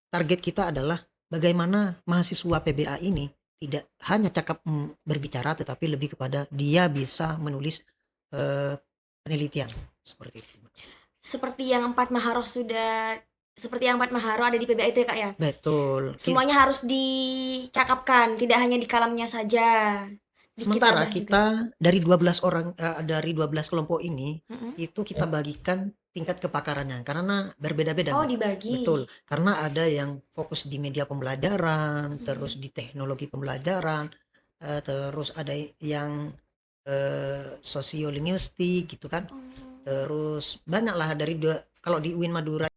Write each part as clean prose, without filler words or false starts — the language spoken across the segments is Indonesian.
target kita adalah bagaimana mahasiswa PBA ini tidak hanya cakap berbicara, tetapi lebih kepada dia bisa menulis penelitian seperti itu. Seperti yang Empat Maharoh seperti yang Empat Maharoh ada di PBA itu ya Kak ya? Betul. Semuanya harus dicakapkan, tidak hanya di kalamnya saja, di Sementara kitabah juga. kita dari 12 orang, dari 12 kelompok ini, Mm-mm. itu kita bagikan tingkat kepakarannya karena berbeda-beda, Oh Mbak. Betul, dibagi. karena ada yang fokus di media pembelajaran, Mm. terus di teknologi pembelajaran, terus ada yang sosiolinguistik gitu kan. Oh. Terus banyaklah dari kalau di UIN Madura.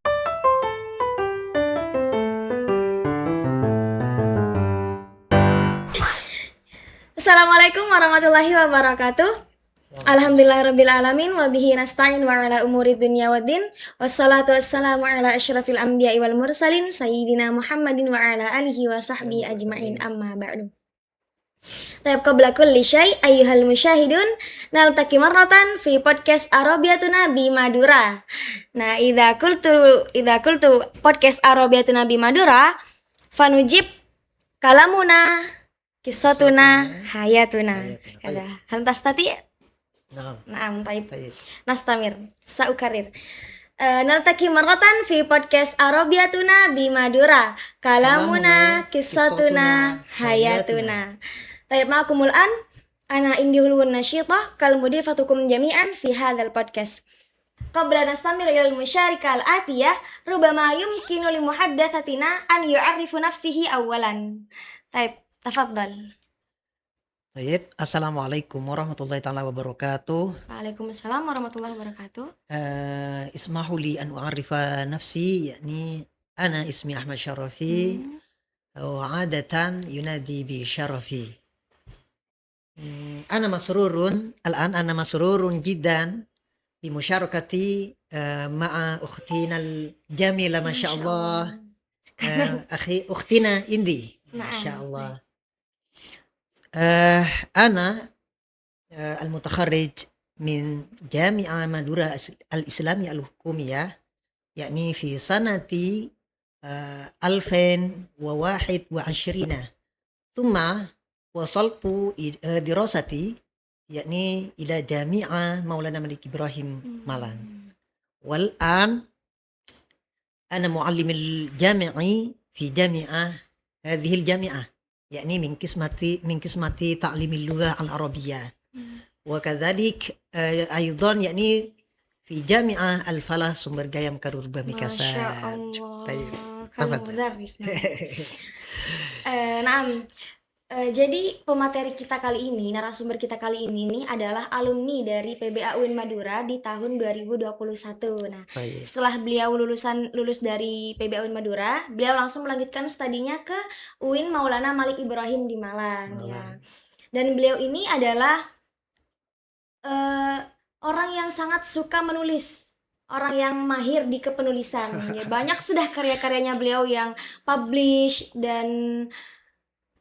Assalamualaikum warahmatullahi wabarakatuh. Alhamdulillahirabbil alamin wa bihi nasta'in wa ala umuri dunya waddin. Wassalatu wassalamu ala asyrafil anbiya'i wal mursalin sayyidina Muhammadin wa ala alihi wa sahbihi ajma'in amma ba'du. Tayyib qabla kulli syai ayyuhal musyahidun naltaqi marratan fi podcast Arabiyatuna bi Madura. Nah, idza qultu podcast Arabiyatuna bi Madura fanujib kalamuna kisatuna hayatuna. Kada hal tastati? Naam, taib. Nastamir. Saukarir. Naltaki marratan fi podcast Arabiyatuna bi Madura. Kalamuna kisatuna hayatuna. Taib ma'akumul an ana indihul nasyita kal mudifatukum jami'an fi hadzal podcast. Qabla nastamir ilal musyarika al-atiyah rubama yumkinu li muhaddatsatina an yu'arrifu nafsihi awwalan. Taib, tafadhal. Baik, Assalamualaikum warahmatullahi taala wabarakatuh. Waalaikumsalam warahmatullahi wabarakatuh. اسمحوا لي أن أعرف نفسي، يعني أنا اسمي أحمد شرفي، وعادة ينادي بشرفي. أنا مسرور جدا بمشاركتي مع أختنا الجميلة ما شاء الله، أختنا إندي ما شاء الله. أنا المتخرج من جامعة مادورا الإسلامية الحكومية، يعني في سنة 2021. ثم وصلت دراستي يعني إلى جامعة مولانا ملك إبراهيم مالان، والآن أنا معلم الجامعي في جامعة هذه الجامعة، يعني من قسمة تعليم اللغة العربية، وكذلك أيضا يعني في جامعة الفلاح سumber Gaya Mekaru Bamikasan. Masya Allah. طيب Kamu تفضل. mudarris. Naam. Jadi pemateri kita kali ini, narasumber kita kali ini nih adalah alumni dari PBA UIN Madura di tahun 2021. Nah, Baik. setelah beliau lulus dari PBA UIN Madura, beliau langsung melanjutkan studinya ke UIN Maulana Malik Ibrahim di Malang ya. Dan beliau ini adalah orang yang sangat suka menulis, orang yang mahir di kepenulisan. Ya, banyak sudah karya-karyanya beliau yang publish dan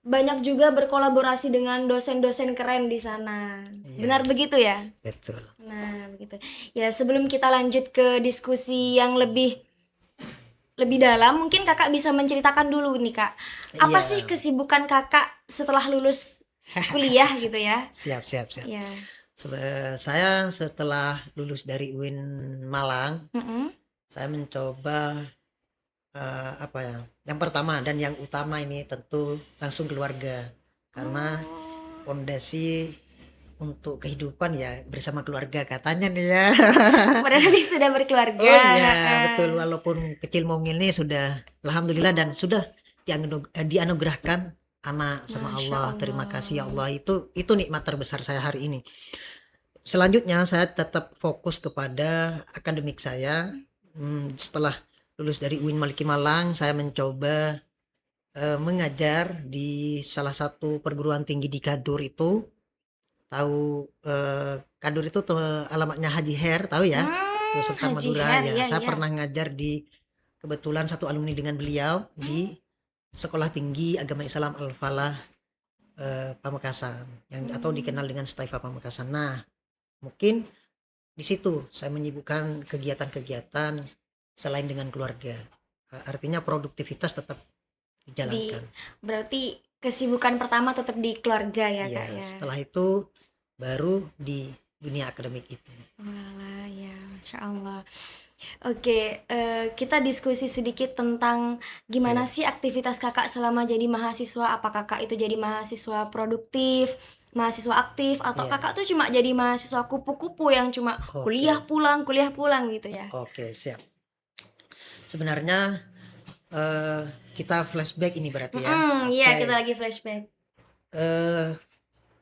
banyak juga berkolaborasi dengan dosen-dosen keren di sana. Iya. Benar begitu ya? Betul. Nah, begitu. Ya, sebelum kita lanjut ke diskusi yang lebih dalam, mungkin Kakak bisa menceritakan dulu nih, Kak. Apa Iya. sih kesibukan Kakak setelah lulus kuliah gitu ya? Siap. Ya. Saya setelah lulus dari UIN Malang, Mm-mm. saya mencoba yang pertama dan yang utama ini tentu langsung keluarga, karena fondasi untuk kehidupan ya bersama keluarga katanya nih ya. Padahal tadi sudah berkeluarga. Oh iya, betul, walaupun kecil mungil nih sudah alhamdulillah dan sudah dianugerahkan anak sama Masya Allah. Terima Allah. kasih ya Allah, itu nikmat terbesar saya hari ini. Selanjutnya saya tetap fokus kepada akademik saya. Setelah lulus dari UIN Malik Malang, saya mencoba mengajar di salah satu perguruan tinggi di Kadur itu. Tahu Kadur itu alamatnya Haji Her, tahu ya? Itu Sultan Haji Madura Her, ya. iya, Saya iya. pernah ngajar kebetulan satu alumni dengan beliau di Sekolah Tinggi Agama Islam Al-Falah Pamekasan, atau dikenal dengan Staifa Pamekasan. Nah, mungkin di situ saya menyibukkan kegiatan-kegiatan selain dengan keluarga. artinya produktivitas tetap Di dijalankan. berarti kesibukan pertama tetap di keluarga ya, Iya, Kak, ya? setelah itu baru di dunia akademik itu. Walah, ya, Masya Allah. Oke, kita diskusi sedikit tentang gimana Oke, sih aktivitas Kakak selama jadi mahasiswa. Apa Kakak itu jadi mahasiswa produktif, mahasiswa aktif, atau iya, Kakak tuh cuma jadi mahasiswa kupu-kupu yang cuma oke, kuliah pulang gitu ya? oke, siap. Sebenarnya eh, kita flashback ini berarti ya. Iya, kita Oke, lagi flashback. eh,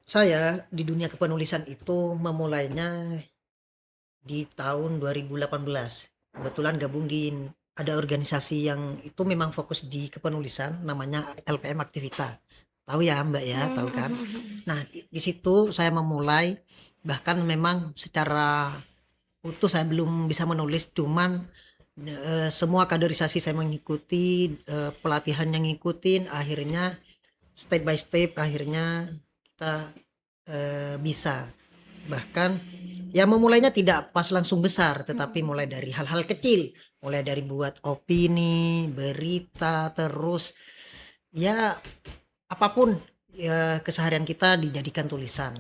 saya di dunia kepenulisan itu memulainya di tahun 2018. Kebetulan gabung di ada organisasi yang itu memang fokus di kepenulisan, namanya LPM Aktivita. Tahu ya Mbak ya, tahu kan? Nah, di situ saya memulai, bahkan memang secara utuh saya belum bisa menulis, cuman semua kaderisasi saya mengikuti, pelatihan yang ngikutin, akhirnya step by step akhirnya kita bisa. Bahkan ya memulainya tidak pas langsung besar, tetapi mulai dari hal-hal kecil, mulai dari buat opini, berita, terus ya apapun ya keseharian kita dijadikan tulisan.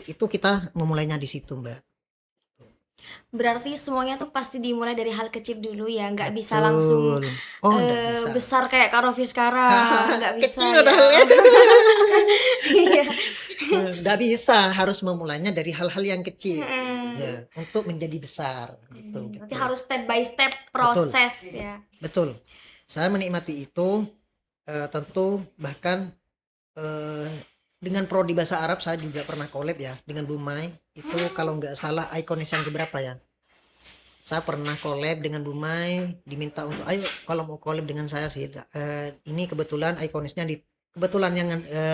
Itu kita memulainya di situ, Mbak. Berarti semuanya tuh pasti dimulai dari hal kecil dulu ya, nggak bisa langsung Betul. Oh, enggak bisa. besar kayak Kak Roffi sekarang, nggak bisa Kecil ya. padahal ya. Iya. Nggak bisa, harus memulainya dari hal-hal yang kecil. Mm. Ya, untuk menjadi besar gitu, Berarti betul. harus step by step Betul, proses ya. betul. Saya menikmati itu tentu bahkan eh, dengan prodi bahasa Arab saya juga pernah collab ya dengan Bu Mai. Itu kalau nggak salah Iconis yang keberapa ya? Saya pernah collab dengan Bu Mai, diminta untuk ayo kalau mau collab dengan saya sih. Ini kebetulan Iconisnya kebetulan yang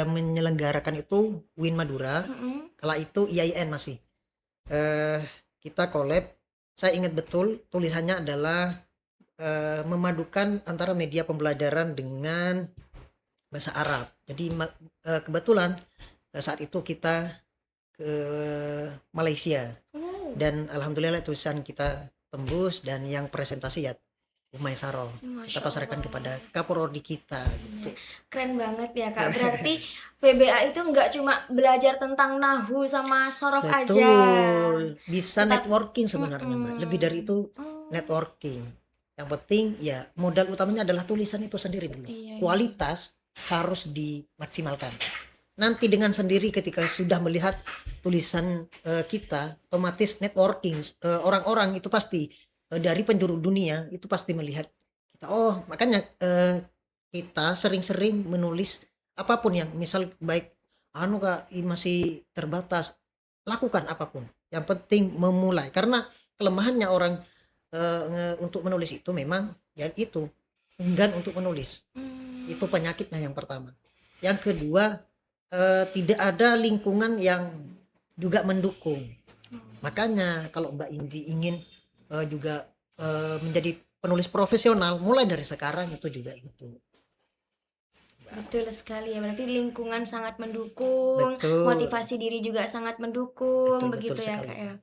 menyelenggarakan itu Win Madura. Mm-mm. Kala itu IAIN masih. Eh, kita collab. Saya ingat betul tulisannya adalah memadukan antara media pembelajaran dengan bahasa Arab. Jadi kebetulan saat itu kita ke Malaysia Oh, dan alhamdulillah tulisan kita tembus dan yang presentasi ya Umay Saro. Kita Masya pasarkan Allah. kepada kaprodi kita gitu. Keren banget ya Kak. Berarti PBA itu nggak cuma belajar tentang nahu sama sorof aja. Betul. Bisa Tetap networking sebenarnya, Mbak. Lebih dari mm-mm. itu Oh, networking. Yang penting ya modal utamanya adalah tulisan itu sendiri dulu. iya, iya. Kualitas harus dimaksimalkan. Nanti dengan sendiri ketika sudah melihat tulisan kita, otomatis networking orang-orang itu pasti dari penjuru dunia itu pasti melihat kita. Oh, makanya kita sering-sering menulis apapun yang misal baik anu Kak masih terbatas, lakukan apapun. Yang penting memulai karena kelemahannya orang untuk menulis itu memang ya itu enggan untuk menulis. Itu penyakitnya yang pertama. Yang kedua tidak ada lingkungan yang juga mendukung. Makanya kalau Mbak Indi ingin juga menjadi penulis profesional, mulai dari sekarang itu juga itu. Betul sekali ya. Berarti lingkungan sangat mendukung, Betul, motivasi diri juga sangat mendukung, betul begitu ya sekali. Kak ya.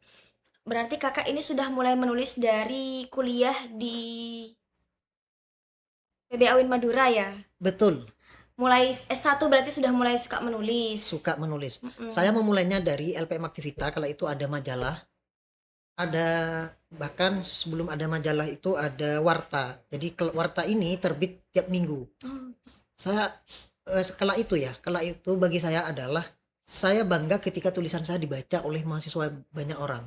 Berarti Kakak ini sudah mulai menulis dari kuliah di PBA Win Madura ya? Betul, Mulai S1 berarti sudah mulai suka menulis. suka menulis. Mm-mm. Saya memulainya dari LPM Aktivita, kalau itu ada majalah, ada bahkan sebelum ada majalah itu ada warta. Jadi warta ini terbit tiap minggu. Oh, Saya kala itu bagi saya adalah saya bangga ketika tulisan saya dibaca oleh mahasiswa banyak orang.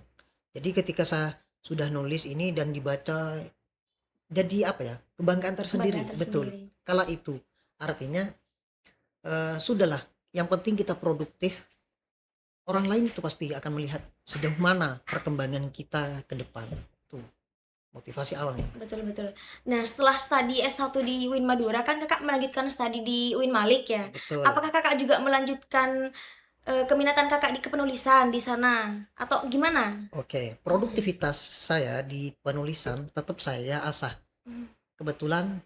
Jadi ketika saya sudah nulis ini dan dibaca jadi apa ya? Kebanggaan tersendiri, kebanggaan betul. tersendiri. Kala itu artinya sudahlah, yang penting kita produktif. Orang lain itu pasti akan melihat sejauh mana perkembangan kita ke depan. Itu motivasi awalnya. Betul betul. Nah, setelah studi S1 di Win Madura kan Kakak melanjutkan studi di Win Malik ya. Betul. Apakah Kakak juga melanjutkan keminatan Kakak di kepenulisan di sana atau gimana? Oke, produktivitas saya di penulisan tetap saya asah. Hmm. Kebetulan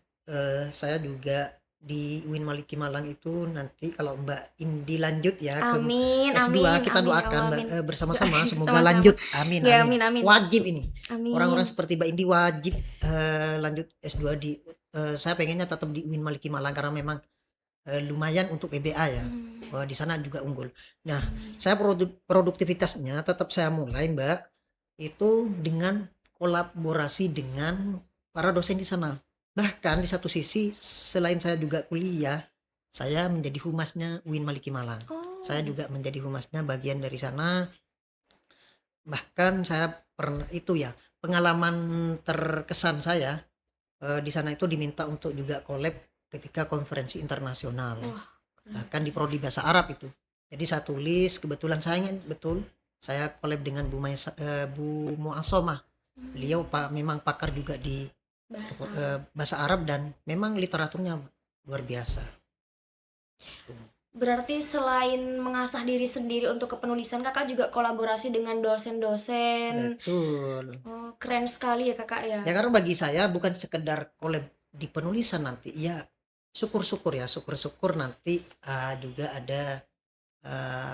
saya juga di Win Maliki Malang itu nanti kalau Mbak Indi lanjut ya ke Amin, S2 amin, kita amin, doakan Allah, Mbak, amin. bersama-sama semoga Sama-sama. lanjut. Amin, Ya, amin. amin, amin. Wajib ini. Amin. Orang-orang seperti Mbak Indi wajib lanjut S2 di saya pengennya tetap di UIN Maliki Malang karena memang lumayan untuk PBA ya. Di sana juga unggul. Nah, saya produktivitasnya tetap saya mulai, Mbak, itu dengan kolaborasi dengan para dosen di sana. Bahkan di satu sisi selain saya juga kuliah, saya menjadi humasnya UIN Maliki Malang. Saya juga menjadi humasnya bagian dari sana. Bahkan saya pernah itu ya, pengalaman terkesan saya di sana itu diminta untuk juga collab ketika konferensi internasional. Wah, keren. Bahkan di prodi bahasa Arab itu. Jadi saya tulis, kebetulan saya ingat betul, saya collab dengan Bu Muasomah. Beliau memang pakar juga di Bahasa. bahasa Arab dan memang literaturnya luar biasa. Berarti selain mengasah diri sendiri untuk kepenulisan, kakak juga kolaborasi dengan dosen-dosen. Betul. Oh, keren sekali ya kakak ya. Ya karena bagi saya bukan sekedar collab di penulisan nanti, ya syukur-syukur nanti juga ada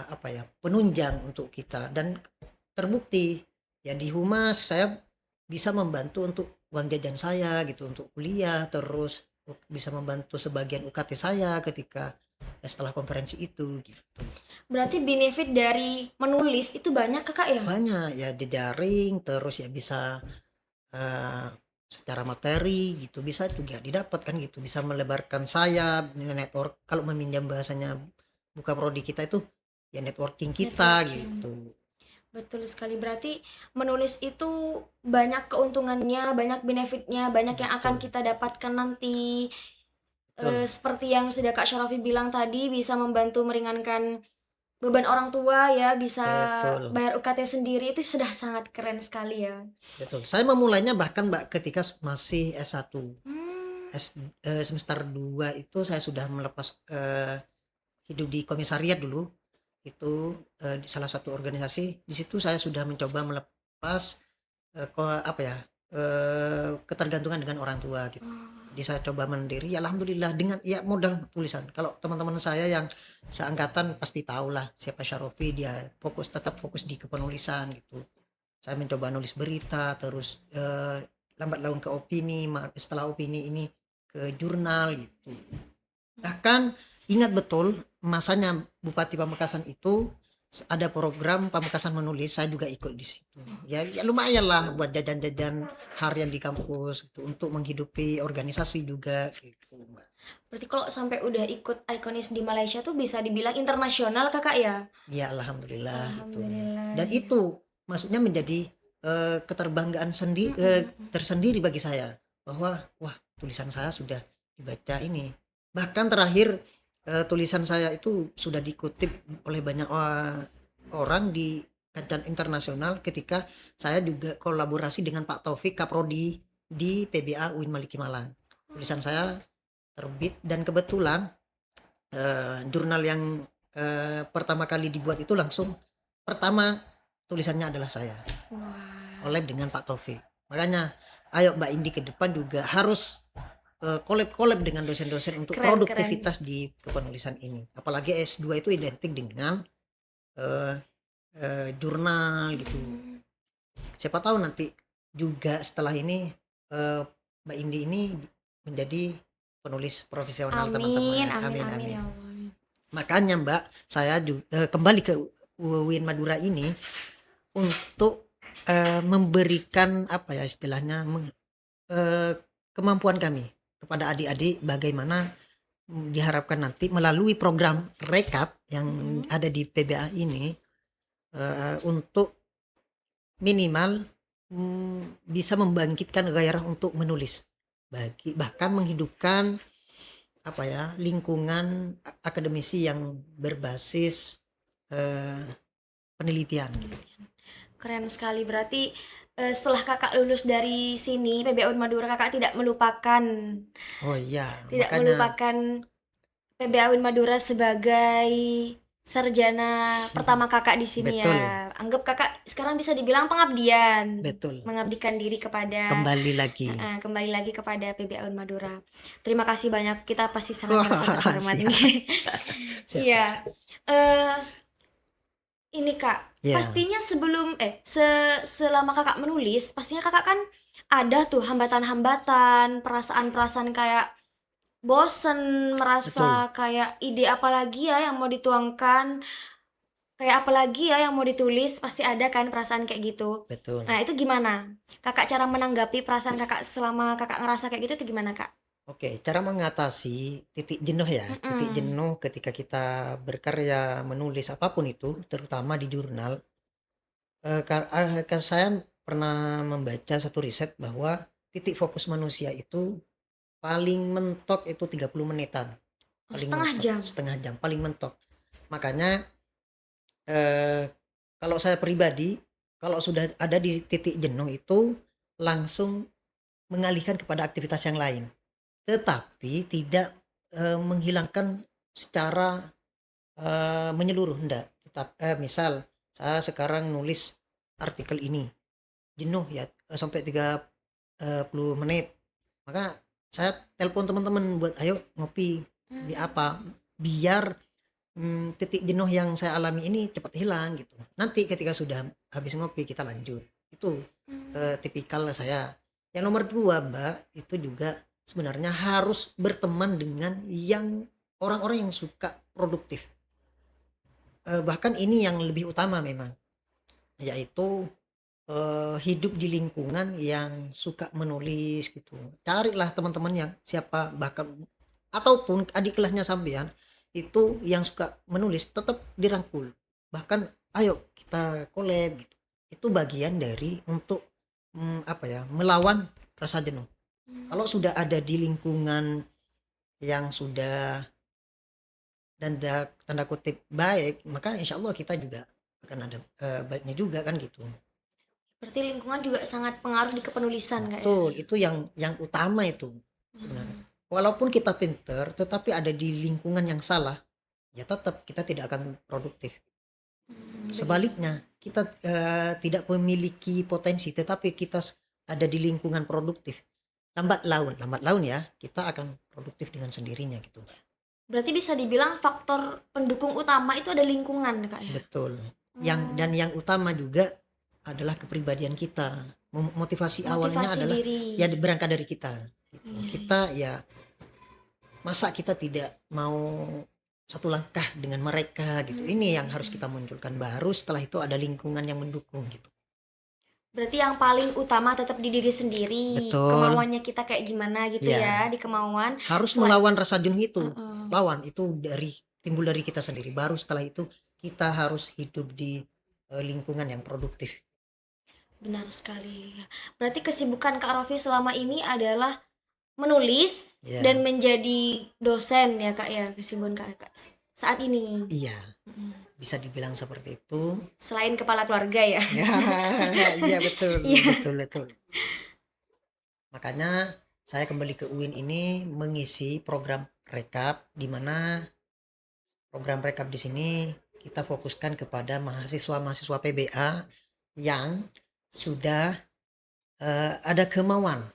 apa ya, penunjang untuk kita, dan terbukti ya di Humas saya bisa membantu untuk uang jajan saya gitu untuk kuliah, terus bisa membantu sebagian UKT saya ketika setelah konferensi itu gitu. Berarti benefit dari menulis itu banyak kakak ya? Banyak ya, jejaring, terus ya bisa secara materi gitu bisa juga didapatkan gitu, bisa melebarkan sayap network, kalau meminjam bahasanya buka prodi kita itu ya networking kita Networking. gitu. Betul sekali. Berarti menulis itu banyak keuntungannya, banyak benefitnya, banyak yang akan Betul. kita dapatkan nanti. Betul. Seperti yang sudah Kak Syarafi bilang tadi, bisa membantu meringankan beban orang tua ya, bisa Betul. bayar UKT sendiri, itu sudah sangat keren sekali ya. Betul. Saya memulainya bahkan Mbak ketika masih S1. Hmm, Semester 2 itu saya sudah melepas hidup di komisariat dulu. Itu di salah satu organisasi. Di situ saya sudah mencoba melepas apa ya? Ketergantungan dengan orang tua gitu. Jadi saya coba mandiri, ya alhamdulillah dengan ya modal tulisan. Kalau teman-teman saya yang seangkatan pasti tahu lah siapa Syarafi, dia tetap fokus di kepenulisan gitu. Saya mencoba nulis berita, terus lambat laun ke opini, setelah opini ini ke jurnal gitu. Bahkan ingat betul masanya Bupati Pamekasan itu ada program Pamekasan menulis, saya juga ikut di situ. Ya lumayan lah buat jajan-jajan harian di kampus gitu, untuk menghidupi organisasi juga gitu, Mbak. berarti kalau sampai udah ikut Iconis di Malaysia tuh bisa dibilang internasional kakak ya? Ya alhamdulillah gitu. Alhamdulillah. Dan Ya. itu maksudnya menjadi keterbanggaan tersendiri bagi saya bahwa wah tulisan saya sudah dibaca ini. Bahkan terakhir tulisan saya itu sudah dikutip oleh banyak orang di kancah internasional ketika saya juga kolaborasi dengan Pak Taufik Kaprodi di PBA UIN Maliki Malang. Tulisan saya terbit dan kebetulan jurnal yang pertama kali dibuat itu langsung pertama tulisannya adalah saya. Wah. Collab dengan Pak Taufik. Makanya ayo Mbak Indi ke depan juga harus collab dengan dosen-dosen untuk Keren, produktivitas di kepenulisan ini. Apalagi S2 itu identik dengan jurnal gitu. Siapa tahu nanti juga setelah ini Mbak Indi ini menjadi penulis profesional, Amin, teman-teman. amin, Amin, amin amin. ya Allah. Makanya Mbak, saya juga kembali ke UIN Madura ini untuk memberikan apa ya istilahnya kemampuan kami kepada adik-adik bagaimana diharapkan nanti melalui program rekap yang ada di PBA ini untuk minimal bisa membangkitkan gairah untuk menulis, bahkan menghidupkan apa ya lingkungan akademisi yang berbasis penelitian gitu. Keren sekali. Berarti setelah kakak lulus dari sini PBA UIN Madura, kakak tidak melupakan Oh iya, tidak makanya melupakan PBA UIN Madura sebagai sarjana pertama kakak di sini betul, ya. Anggap kakak sekarang bisa dibilang pengabdian. betul. Mengabdikan diri kepada Kembali lagi. kembali lagi kepada PBA UIN Madura. Terima kasih banyak. Kita pasti sangat merasa Wah, terhormat siap. ini. Siap, Iya. siap, siap. Ini Kak, Ya. pastinya sebelum selama kakak menulis, pastinya kakak kan ada tuh hambatan-hambatan, perasaan-perasaan kayak bosen, Betul, merasa kayak ide apalagi ya yang mau dituangkan, kayak apalagi ya yang mau ditulis, pasti ada kan perasaan kayak gitu. betul. Nah, itu gimana? Kakak cara menanggapi perasaan kakak selama kakak ngerasa kayak gitu itu gimana, Kak? Oke, cara mengatasi titik jenuh ya. Titik Mm-mm. jenuh ketika kita berkarya, menulis apapun itu, terutama di jurnal. Saya pernah membaca satu riset bahwa titik fokus manusia itu paling mentok itu 30 menitan. Oh, Paling setengah mentok, jam. setengah jam, paling mentok. Makanya eh, kalau saya pribadi, kalau sudah ada di titik jenuh itu langsung mengalihkan kepada aktivitas yang lain. Tetapi tidak menghilangkan secara menyeluruh, enggak. Misal saya sekarang nulis artikel ini, jenuh ya sampai 30 menit. Maka saya telepon teman-teman buat ayo ngopi di Hmm. apa biar titik jenuh yang saya alami ini cepat hilang gitu. Nanti ketika sudah habis ngopi kita lanjut. Itu Hmm. tipikal saya. Yang nomor dua, Mbak, itu juga sebenarnya harus berteman dengan orang-orang yang suka produktif. Bahkan ini yang lebih utama memang, yaitu hidup di lingkungan yang suka menulis gitu. Carilah teman-teman yang siapa bahkan ataupun adik kelasnya sampean itu yang suka menulis tetap dirangkul. Bahkan ayo kita collab gitu. Itu bagian dari untuk apa ya, melawan rasa jenuh. Kalau Hmm. sudah ada di lingkungan yang sudah tanda kutip baik, maka insya Allah kita juga akan ada baiknya juga kan gitu. Berarti lingkungan juga sangat pengaruh di kepenulisan, Kak, ya? Betul, itu yang utama itu sebenarnya. Hmm. Walaupun kita pinter, tetapi ada di lingkungan yang salah, ya tetap kita tidak akan produktif. Benar. Sebaliknya, kita tidak memiliki potensi, tetapi kita ada di lingkungan produktif. Lambat laun ya, kita akan produktif dengan sendirinya gitu. Berarti bisa dibilang faktor pendukung utama itu ada lingkungan, Kak, ya? Betul. Oh, Yang utama juga adalah kepribadian kita. Motivasi awalnya motivasi adalah diri. ya berangkat dari kita. Gitu. Iya, iya. Kita ya masa kita tidak mau satu langkah dengan mereka gitu. Ini yang harus kita munculkan, baru setelah itu ada lingkungan yang mendukung gitu. Berarti yang paling utama tetap di diri sendiri, Betul. kemauannya kita kayak gimana gitu ya, Ya, di kemauan. harus Setelah melawan rasa jenuh itu. Heeh, Lawan itu timbul dari kita sendiri. Baru setelah itu kita harus hidup di lingkungan yang produktif. benar sekali. Berarti kesibukan Kak Rofi selama ini adalah menulis dan Ya, menjadi dosen ya, Kak, ya, kesibukan Kakak saat ini. iya, Mhm. bisa dibilang seperti itu. Selain kepala keluarga ya. Ya, iya betul, Iya. betul, betul. Makanya saya kembali ke UIN ini mengisi program rekap, di mana program rekap di sini kita fokuskan kepada mahasiswa-mahasiswa PBA yang sudah ada kemauan.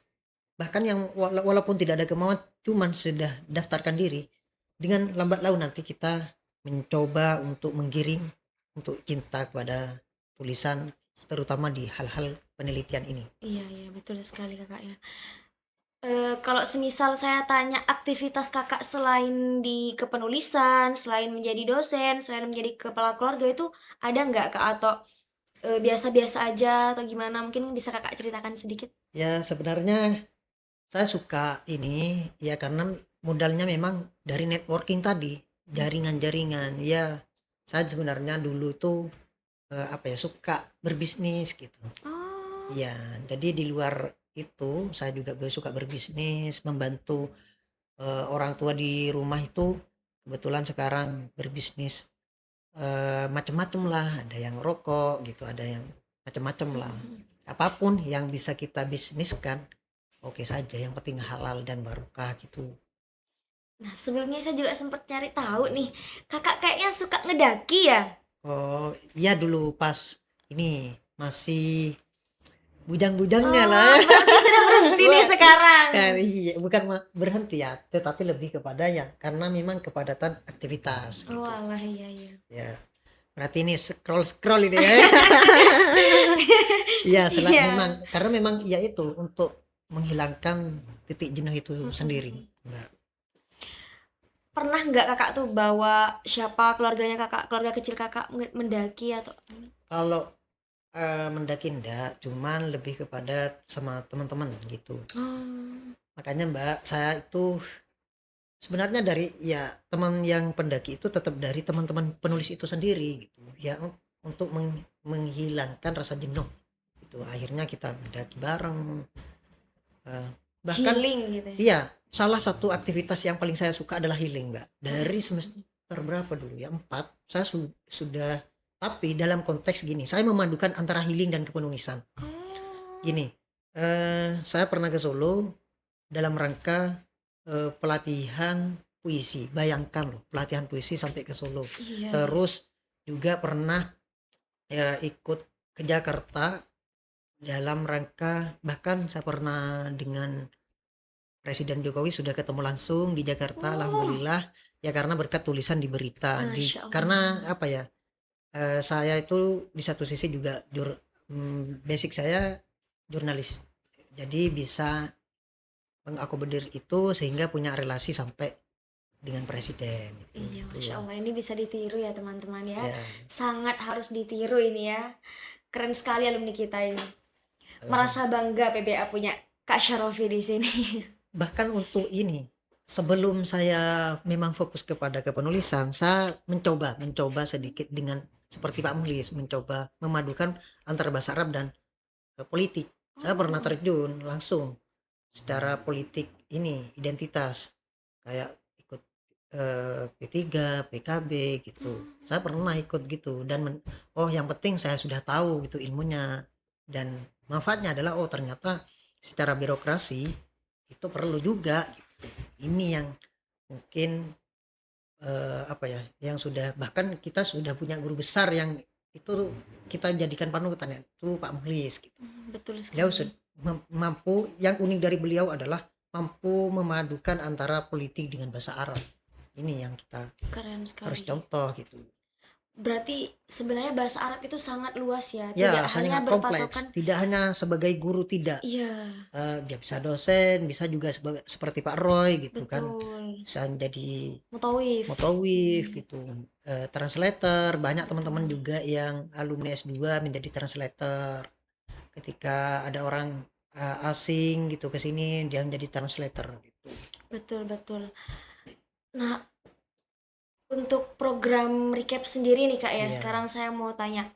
Bahkan yang walaupun tidak ada kemauan, cuman sudah daftarkan diri, dengan lambat laun nanti kita mencoba untuk menggiring untuk cinta kepada tulisan, terutama di hal-hal penelitian ini. Iya, iya, betul sekali Kakak ya. Kalau semisal saya tanya aktivitas Kakak selain di kepenulisan, selain menjadi dosen, selain menjadi kepala keluarga itu ada nggak, Kak? Atau biasa-biasa aja atau gimana? Mungkin bisa Kakak ceritakan sedikit? Ya sebenarnya saya suka ini ya karena modalnya memang dari networking tadi, jaringan-jaringan. Ya saya sebenarnya dulu tuh apa ya, suka berbisnis gitu. Oh, Ya, jadi di luar itu saya juga suka berbisnis, membantu orang tua di rumah itu kebetulan sekarang berbisnis macam-macam lah, ada yang rokok gitu, ada yang macam-macam lah. mhm. Apapun yang bisa kita bisniskan, oke saja, yang penting halal dan barokah gitu. Nah, sebelumnya saya juga sempat cari tahu nih, Kakak kayaknya suka ngedaki ya? Oh, iya dulu pas ini masih bujang-bujangnya lah. Oh, berarti sudah berhenti nih Wah, sekarang. iya, bukan berhenti ya, tetapi lebih kepada ya karena memang kepadatan aktivitas Oh, gitu. alah, iya, iya. Ya, Berarti ini scroll ini ya. Iya, Iya. memang karena memang ya itu untuk menghilangkan titik jenuh itu sendiri, Mbak. Pernah nggak kakak tuh bawa siapa keluarganya kakak, keluarga kecil kakak mendaki atau? Kalau mendaki enggak, cuman lebih kepada sama teman-teman gitu. Oh, Makanya Mbak, saya itu sebenarnya dari ya teman yang pendaki itu tetap dari teman-teman penulis itu sendiri gitu. Ya untuk menghilangkan rasa jenuh. Itu akhirnya kita mendaki bareng. eh, bahkan healing gitu ya. iya, salah satu aktivitas yang paling saya suka adalah healing, Mbak. Dari semester berapa dulu ya? 4. Saya sudah, tapi dalam konteks gini, saya memadukan antara healing dan kepenulisan. Oh, Gini, saya pernah ke Solo dalam rangka pelatihan puisi. Bayangkan loh, pelatihan puisi sampai ke Solo. iya. Terus juga pernah ikut ke Jakarta dalam rangka, bahkan saya pernah dengan Presiden Jokowi sudah ketemu langsung di Jakarta, Oh, alhamdulillah. Ya karena berkat tulisan di berita. Masya Karena Allah. apa ya? Saya itu di satu sisi juga basic saya jurnalis. Jadi bisa mengakomodir itu sehingga punya relasi sampai dengan presiden itu. Iya, Masya Allah. Ini bisa ditiru ya teman-teman ya. Ya, Sangat harus ditiru ini ya. Keren sekali alumni kita ini. alhamdulillah. Merasa bangga PBA punya Kak Syarofi di sini. Bahkan untuk ini, sebelum saya memang fokus kepada kepenulisan, saya mencoba sedikit dengan seperti Pak Mulis, mencoba memadukan antara bahasa Arab dan politik. Saya pernah Oh, terjun langsung secara politik ini identitas kayak ikut P3, PKB gitu. Saya pernah ikut gitu dan oh yang penting saya sudah tahu gitu ilmunya dan manfaatnya adalah oh ternyata secara birokrasi itu perlu juga gitu. Ini yang mungkin apa ya yang sudah bahkan kita sudah punya guru besar yang itu kita jadikan panutan ya itu Pak Mulis gitu. betul Beliau sekali. mampu, yang unik dari beliau adalah mampu memadukan antara politik dengan bahasa Arab. Ini yang kita Keren harus sekali. contoh gitu. Berarti sebenarnya bahasa Arab itu sangat luas ya, Ya, tidak hanya sangat kompleks. berpatokan. Tidak hanya sebagai guru, tidak. Iya, Dia bisa dosen, bisa juga seperti Pak Roy gitu kan. betul. Bisa menjadi Mutawif. mutawif gitu. Translator, banyak teman-teman Betul. juga yang alumni S2 menjadi translator. Ketika ada orang asing gitu ke sini, dia menjadi translator gitu. Betul, betul. Nah, untuk program recap sendiri nih Kak ya, Iya, sekarang saya mau tanya,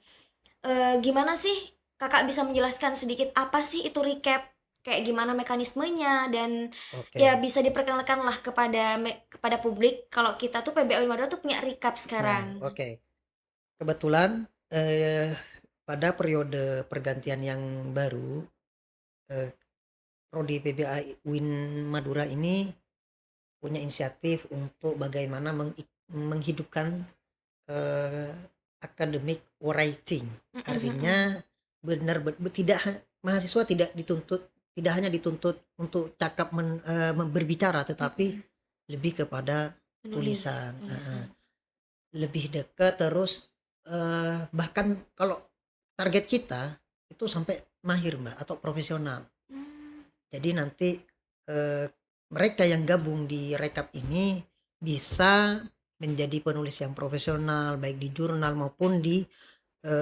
gimana sih Kakak bisa menjelaskan sedikit apa sih itu recap? Kayak gimana mekanismenya dan ya oke. bisa diperkenalkan lah kepada kepada publik kalau kita tuh PBA Madura tuh punya recap Nah, sekarang. oke. Kebetulan pada periode pergantian yang baru, eh, Prodi PBA Win Madura ini punya inisiatif untuk bagaimana menghidupkan eh, academic writing. Artinya mahasiswa tidak hanya dituntut untuk cakap berbicara, tetapi lebih kepada Menulis, tulisan. tulisan. Lebih dekat terus bahkan kalau target kita itu sampai mahir Mbak atau profesional. Hmm, Jadi nanti eh, mereka yang gabung di rekap ini bisa menjadi penulis yang profesional baik di jurnal maupun di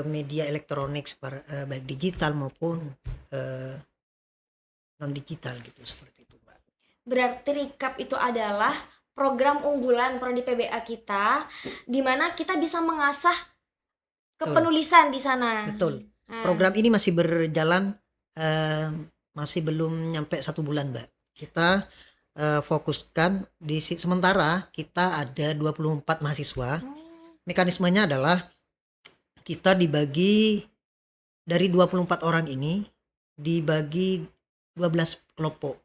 media elektronik baik digital maupun eh, non digital gitu seperti itu Mbak. Berarti recap itu adalah program unggulan prodi PBA kita di mana kita bisa mengasah Betul, kepenulisan di sana. betul. Nah, Program ini masih berjalan eh, masih belum nyampe 1 bulan Mbak. Kita fokuskan sementara kita ada 24 mahasiswa. oh, Mekanismenya adalah kita dibagi dari 24 orang ini dibagi 12 kelompok.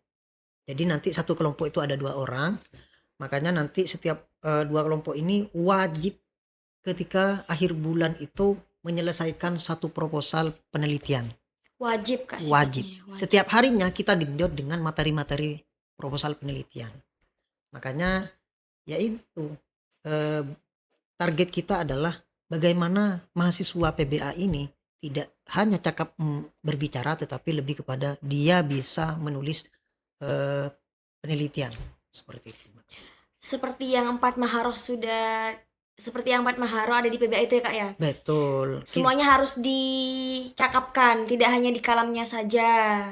Jadi nanti satu kelompok itu ada 2 orang. Makanya nanti setiap 2 kelompok ini wajib ketika akhir bulan itu menyelesaikan satu proposal penelitian. wajib Kak Wajib. sifatnya, wajib. Setiap harinya kita genjot dengan materi-materi proposal penelitian. Makanya ya itu target kita adalah bagaimana mahasiswa PBA ini tidak hanya cakap berbicara, tetapi lebih kepada dia bisa menulis penelitian seperti itu, Mbak. Seperti yang empat maharoh ada di PBA itu ya Kak ya. Betul. Semuanya harus dicakapkan, tidak hanya di kalamnya saja.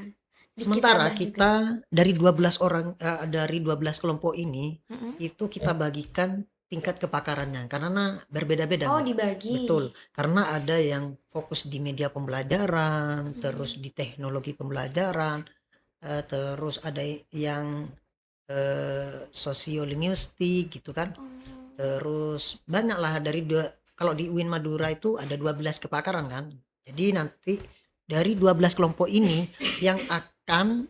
Sementara Ditambah juga. kita dari 12 orang dari 12 kelompok ini itu kita bagikan tingkat kepakarannya karena berbeda-beda, Oh, Mbak. dibagi. Betul, karena ada yang fokus di media pembelajaran, terus di teknologi pembelajaran, terus ada yang sosiolinguistik gitu kan. Terus banyaklah kalau di UIN Madura itu ada 12 kepakaran kan. Jadi nanti dari 12 kelompok ini yang akan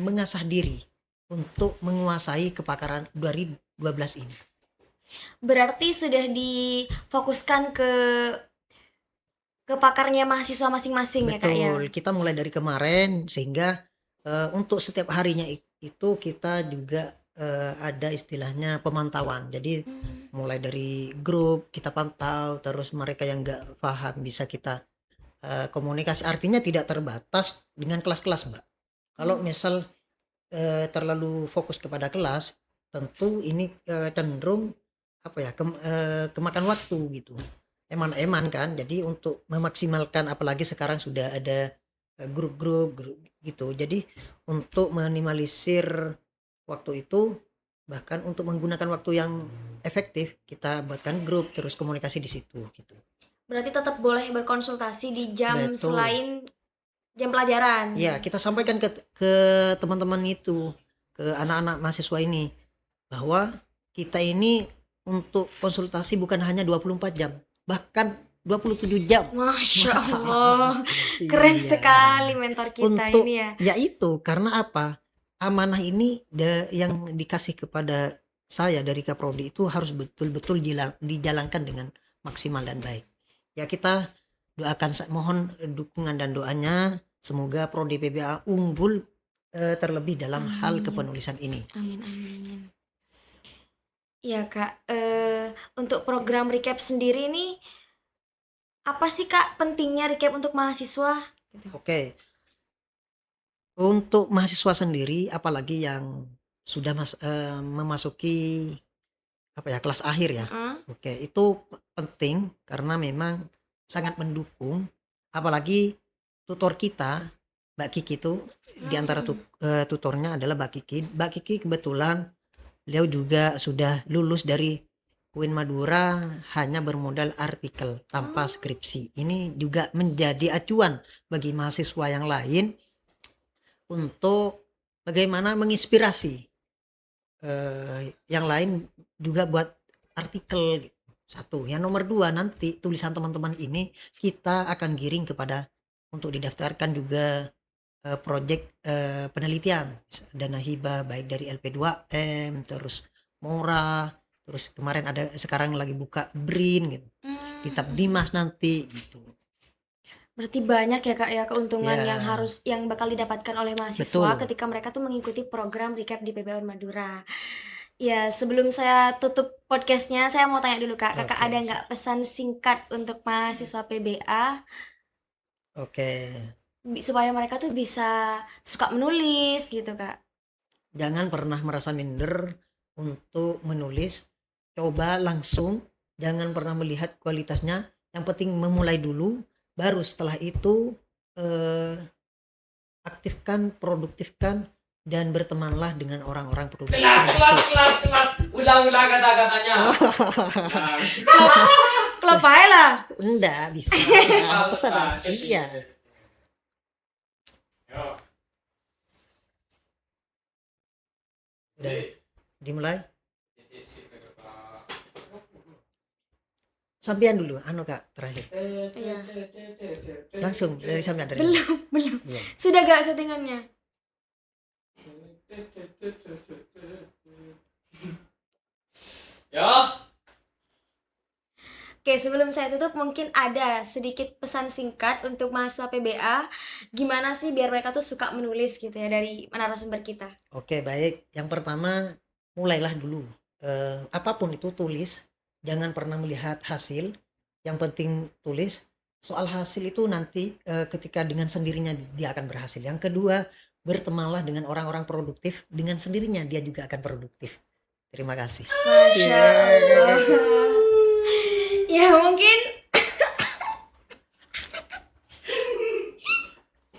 mengasah diri untuk menguasai kepakaran 2012 ini. Berarti sudah difokuskan ke pakarnya mahasiswa masing-masing ya Kak ya. Betul, kita mulai dari kemarin sehingga untuk setiap harinya itu kita juga ada istilahnya pemantauan. Jadi mulai dari grup kita pantau, terus mereka yang nggak paham bisa kita komunikasi. Artinya tidak terbatas dengan kelas-kelas, Mbak. Kalau misal terlalu fokus kepada kelas, tentu ini cenderung kemakan waktu gitu. Eman-eman kan. Jadi untuk memaksimalkan, apalagi sekarang sudah ada grup-grup gitu. Jadi untuk minimalisir waktu itu, bahkan untuk menggunakan waktu yang efektif, kita buatkan grup terus komunikasi di situ gitu. Berarti tetap boleh berkonsultasi di jam Betul. selain jam pelajaran. Iya, kita sampaikan ke teman-teman itu, ke anak-anak mahasiswa ini bahwa kita ini untuk konsultasi bukan hanya 24 jam, bahkan 27 jam. Masya Allah, keren Iya. sekali mentor kita Untuk ini ya. ya itu karena apa? Amanah ini yang dikasih kepada saya dari Kaprodi itu harus betul-betul dijalankan dengan maksimal dan baik. Ya kita doakan, mohon dukungan dan doanya semoga Prodi PBA unggul terlebih dalam hal kepenulisan ini. Amin amin. Ya Kak, untuk program recap sendiri nih apa sih Kak pentingnya recap untuk mahasiswa? Gitu. Oke. Untuk mahasiswa sendiri apalagi yang sudah memasuki kelas akhir ya. Oke, itu penting karena memang sangat mendukung, apalagi tutor kita Mbak Kiki itu di antara tutornya adalah Mbak Kiki. Mbak Kiki kebetulan beliau juga sudah lulus dari UIN Madura hanya bermodal artikel tanpa skripsi. Ini juga menjadi acuan bagi mahasiswa yang lain untuk bagaimana menginspirasi yang lain juga buat artikel. Satu, yang nomor dua, nanti tulisan teman-teman ini kita akan giring kepada untuk didaftarkan juga proyek penelitian dana hibah baik dari LP2M, terus Mora, terus kemarin ada sekarang lagi buka BRIN gitu, di Tabdimas nanti gitu. Berarti banyak ya Kak ya keuntungan Ya. yang bakal didapatkan oleh mahasiswa Betul. ketika mereka tuh mengikuti program recap di PBA UIN Madura. Ya, sebelum saya tutup podcastnya, saya mau tanya dulu Kak, Kakak Oke, ada nggak pesan singkat untuk mahasiswa PBA Oke, supaya mereka tuh bisa suka menulis gitu Kak? jangan pernah merasa minder untuk menulis, coba langsung, jangan pernah melihat kualitasnya, yang penting memulai dulu, baru setelah itu aktifkan, produktifkan, dan bertemanlah dengan orang-orang produktif. Kelas. Ulang kata-katanya. Klop aja lah. Enggak bisa. Pesan iya. Udah dimulai. Sampean dulu, Kak terakhir. Iya. Langsung dari sampean dari. Belum. Iya. Sudah gak settingannya? Ya. Oke, sebelum saya tutup mungkin ada sedikit pesan singkat untuk mahasiswa PBA. Gimana sih biar mereka tuh suka menulis gitu ya dari narasumber kita? Oke, baik. Yang pertama, mulailah dulu. Apapun itu tulis, jangan pernah melihat hasil, Yang penting tulis. Soal hasil itu nanti ketika dengan sendirinya dia akan berhasil. Yang kedua, bertemanlah dengan orang-orang produktif, dengan sendirinya dia juga akan produktif. Terima kasih. Masya Allah. Ya mungkin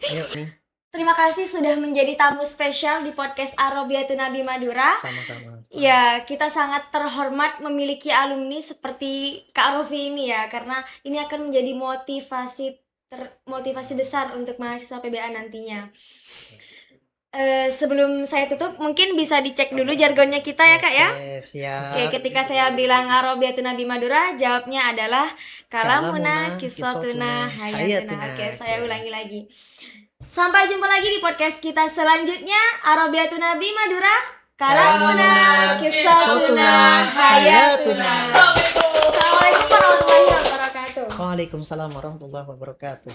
Ayo nih, terima kasih sudah menjadi tamu spesial di podcast Arabiatun Nabi Madura. sama-sama. Ya, kita sangat terhormat memiliki alumni seperti Kak Rofi ini ya, karena ini akan menjadi motivasi besar untuk mahasiswa PBA nantinya. Sebelum saya tutup, mungkin bisa dicek dulu jargonnya kita ya Kak ya. Oke, siap. Oke, ketika saya bilang Arabiatun Nabi Madura, jawabnya adalah Kalamuna, Kalamuna, Kisotuna, Kisotuna, Hayatuna. Hayatuna. Oke, saya Oke. ulangi lagi. Sampai jumpa lagi di podcast kita selanjutnya, Arabiatun Nabi Madura, Kalamuna, Kisotuna, Hayatuna. Assalamualaikum warahmatullahi wabarakatuh. Waalaikumsalam warahmatullahi wabarakatuh.